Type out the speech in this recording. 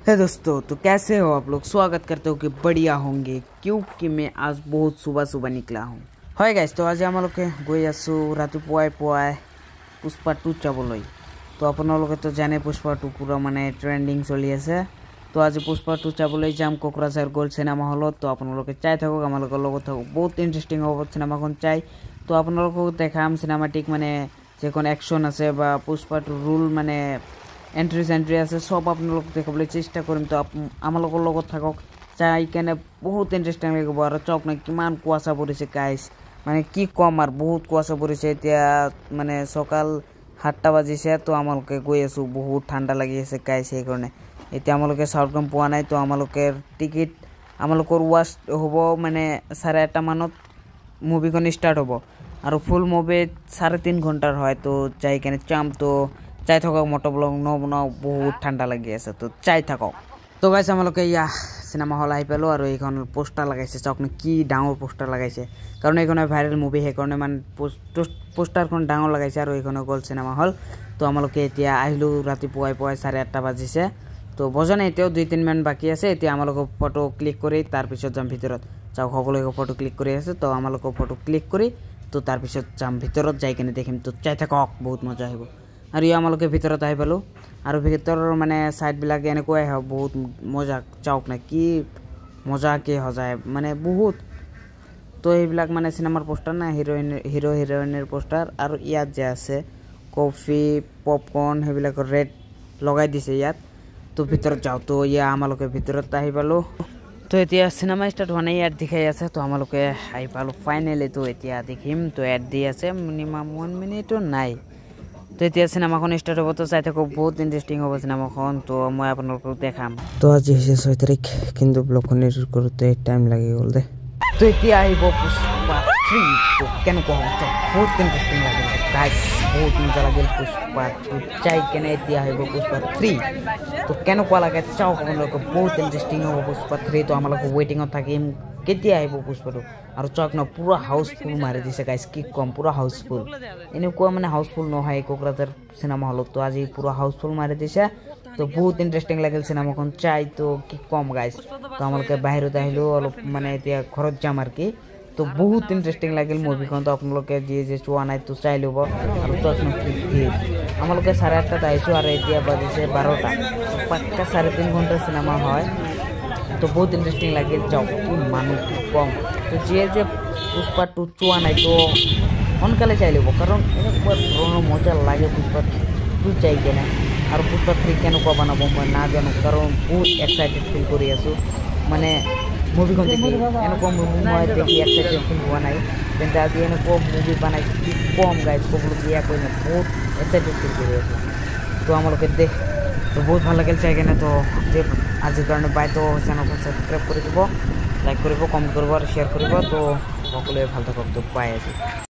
है दोस्तों, तो कैसे हो आप लोग। स्वागत करते हो कि बढ़िया होंगे, क्योंकि मैं आज बहुत सुबह सुबह निकला हूँ। হয় গাইজ, তো আজি আমালোকে গৈ আছোঁ ৰাতিপুৱাই পুৱাই পুষ্পা 2 চাবলৈ। তো আপোনালোকে তো জানে পুষ্পা 2 পুৰা মানে ট্ৰেণ্ডিং চলি আছে। তো আজি পুষ্পা 2 চাবলৈ যাম কোকৰাঝাৰ গ'ল্ড চিনেমা হলত। তো আপোনালোকে চাই থাকক, আমালোকৰ লগত থাকক, বহুত ইণ্টাৰেষ্টিং হ'ব চিনেমাখন চাই। তো আপোনালোকক দেখাম চিনেমাটিক মানে যিখন একশ্যন আছে বা পুষ্পা 2 ৰুল মানে এণ্ট্ৰি আছে সব আপোনালোক দেখাবলৈ চেষ্টা কৰিম। তো আমালোকৰ লগত থাকক, চাই কেনে বহুত ইণ্টাৰেষ্টিং লাগিব। আৰু চাওক না কিমান কুৱাছা পৰিছে গাইজ, মানে কি কম আৰু বহুত কুৱাছা পৰিছে। এতিয়া মানে সকাল 7টা বাজিছে। তো আমালোকে গৈ আছোঁ, বহুত ঠাণ্ডা লাগি আছে গাইজ, সেইকাৰণে এতিয়া আমালোকে চাউথ গম পোৱা নাই। তো আমালোকে টিকেট আমালোকৰ ৱাচ হ'ব মানে 8:30 মানত মুভিখন ষ্টাৰ্ট হ'ব আৰু ফুল মুভি 3.5 ঘণ্টাৰ হয়। তো যাই কেনে চাম। তো চাই থাকক, মটো ব্লগ নবনাও, বহুত ঠাণ্ডা লাগি আছে। তো চাই থাকক। তো গাইছে আমালোকে চিনেমা হল আহি পালোঁ আৰু এইখন পোষ্টাৰ লগাইছে। চাওক না কি ডাঙৰ পোষ্টাৰ লগাইছে, কাৰণ এইখন ভাইৰেল মুভি, সেইকাৰণে মানে পোষ্টাৰখন ডাঙৰ লগাইছে। আৰু এইখন গ'ল চিনেমা হল। তো আমালোকে এতিয়া আহিলোঁ ৰাতিপুৱাই 8:30 বাজিছে। তো বজা নাই, এতিয়াও 2-3 মিনিট বাকী আছে। এতিয়া আমালোকক ফটো ক্লিক কৰি তাৰপিছত যাম ভিতৰত। চাওক সকলোকে ফটো ক্লিক কৰি আছে। তো আমালোকক ফটো ক্লিক কৰি তো তাৰপিছত যাম ভিতৰত, যাই কিনে দেখিম। তো চাই থাকক, বহুত মজা আহিব। আৰু আমালোকে ভিতৰত আহি পালোঁ আৰু ভিতৰৰ মানে ছাইডবিলাক এনেকুৱাই হয়, বহুত মজা। চাওক না কি মজাকৈ সজায় মানে বহুত। তো এইবিলাক মানে চিনেমাৰ পোষ্টাৰ না, হিৰো হিৰইনৰ পোষ্টাৰ। আৰু ইয়াত যে আছে কফি পপকৰ্ণ সেইবিলাক ৰেড লগাই দিছে ইয়াত। তো ভিতৰত যাওঁ। তো আমালোকে ভিতৰত আহি পালোঁ। তো এতিয়া চিনেমা ষ্টাৰ্ট হোৱা নাই, এড দেখাই আছে। তো আমালোকে আহি পালোঁ ফাইনেলি। তো এতিয়া দেখিম। তো এড দি আছে, মিনিমাম 1 মিনিটো নাই। তো এতিয়া চিনেমাখন ষ্টাৰ্ট হ'ব। তো চাই থাকক, বহুত ইণ্টাৰেষ্টিং হ'ব চিনেমাখন। তো মই আপোনালোকক দেখাম। তো আজি হৈছে 6 তাৰিখ, কিন্তু ব্লগখন এডিট কৰোঁতে টাইম লাগি গ'ল দে। তো এতিয়া আহিব পুষ্পা 3। তো কেনেকুৱা হ'ব, বহুত ইণ্টাৰেষ্টিং লাগিল গাইজ, বহুত মজা লাগিল পুষ্পা 2 চাই কেনে। এতিয়া আহিব পুষ্পা 3। তো কেনেকুৱা লাগে চাওক আপোনালোকে, বহুত ইণ্টাৰেষ্টিং হ'ব পুষ্পা 3। তো আমালোকে ৱেইটিঙত থাকিম কেতিয়া আহিব পুষ্পা 2। আৰু চাওক ন পুৰা হাউচফুল মাৰি দিছে গাইজ, কি ক'ম, পুৰা হাউচফুল। এনেকুৱা মানে হাউচফুল নহয় কোকৰাঝাৰ চিনেমা হলত। তো আজি পুৰা হাউচফুল মাৰি দিছে। তো বহুত ইণ্টাৰেষ্টিং লাগিল চিনেমাখন চাই। তো কি ক'ম গাইজ। তো আমালোকে বাহিৰত আহিলোঁ অলপ, মানে এতিয়া ঘৰত যাম আৰু কি। তো বহুত ইণ্টাৰেষ্টিং লাগিল মুভিখন। তো আপোনালোকে যে চোৱা নাই তো চাই ল'ব। আৰু চাওক ন কি ভিৰ, আমালোকে 8:30 আহিছোঁ আৰু এতিয়া বাজিছে 12টা। পাক্কা 3.5 ঘণ্টাৰ চিনেমা হয়। তো বহুত ইণ্টাৰেষ্টিং লাগিল। চাওক কি মানুহ, কি কম। তো যে পুষ্পা 2 চোৱা নাই তো সোনকালে চাই ল'ব, কাৰণ এনেকুৱা ধৰণৰ মজা লাগে পুষ্পা 2 চাই কেনে। আৰু পুষ্পা 3 কেনেকুৱা বনাব মই নাজানো, কাৰণ বহুত এক্সাইটেড ফিল কৰি আছোঁ মানে মুভিখন দেখি। এনেকুৱা মুভি মই দেখি এক্সাইটেড ফিল হোৱা নাই, কিন্তু আজি এনেকুৱা মুভি বনাইছোঁ কি কম গাইজ, ক'বলগীয়া কৈ নাই, বহুত এক্সাইটেড ফিল কৰি আছোঁ। তো আমালোকে তো বহুত ভাল লাগিল চাই কেনে। তো আজিৰ কাৰণে বাই। তো চেনেলখন ছাবস্ক্ৰাইব কৰি দিব, লাইক কৰিব, কমেণ্ট কৰিব আৰু শ্বেয়াৰ কৰিব। তো সকলোৱে ভাল থাকক। তো বাই আজি।